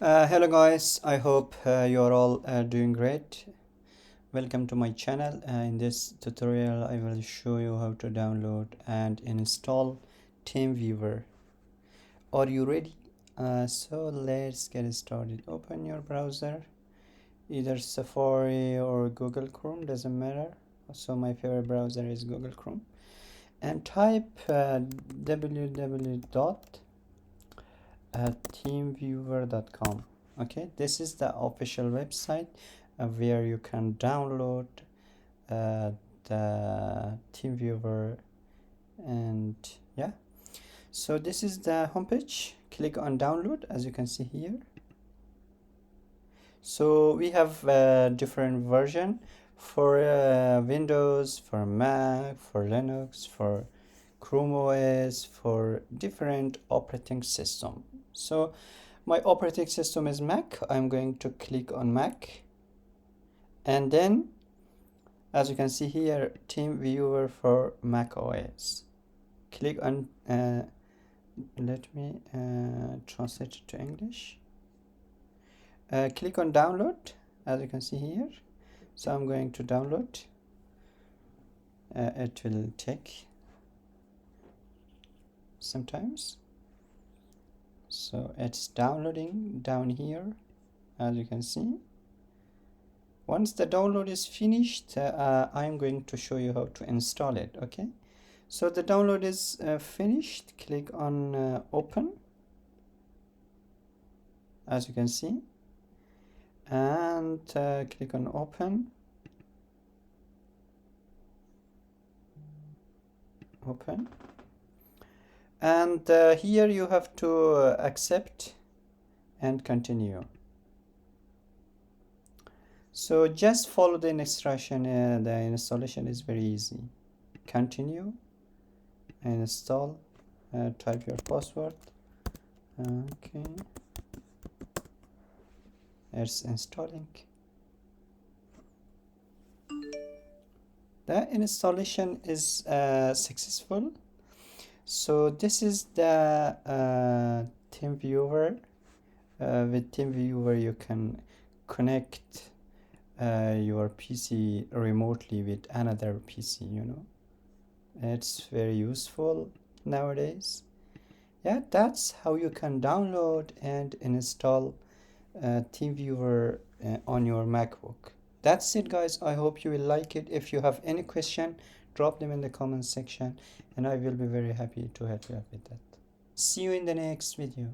Hello guys, I hope you're all doing great. Welcome to my channel. In this tutorial I will show you how to download and install Teamviewer. Are you ready? So let's get started. Open your browser, either Safari or Google Chrome, doesn't matter. So my favorite browser is Google Chrome, and type www.teamviewer.com. Okay, this is the official website where you can download the TeamViewer. And yeah, so this is the homepage. Click on download, as you can see here. So we have different version for Windows, for Mac, for Linux, for Chrome OS, for different operating system. So my operating system is Mac. I'm going to click on Mac, and then as you can see here, TeamViewer for Mac OS. Click on let me translate it to English. Click on download, as you can see here. So I'm going to download. It will take sometimes. So it's downloading down here, as you can see. Once the download is finished, I'm going to show you how to install it. Okay, so the download is finished. Click on open, as you can see, and click on open. And here you have to accept and continue. So just follow the instruction. The installation is very easy. Continue and install. Type your password. Okay, it's installing. The installation is successful. So this is the TeamViewer. With TeamViewer you can connect your PC remotely with another PC, It's very useful nowadays. Yeah, that's how you can download and install TeamViewer on your MacBook. That's it guys, I hope you will like it. If you have any question, drop them in the comment section and I will be very happy to help you out with that. See you in the next video.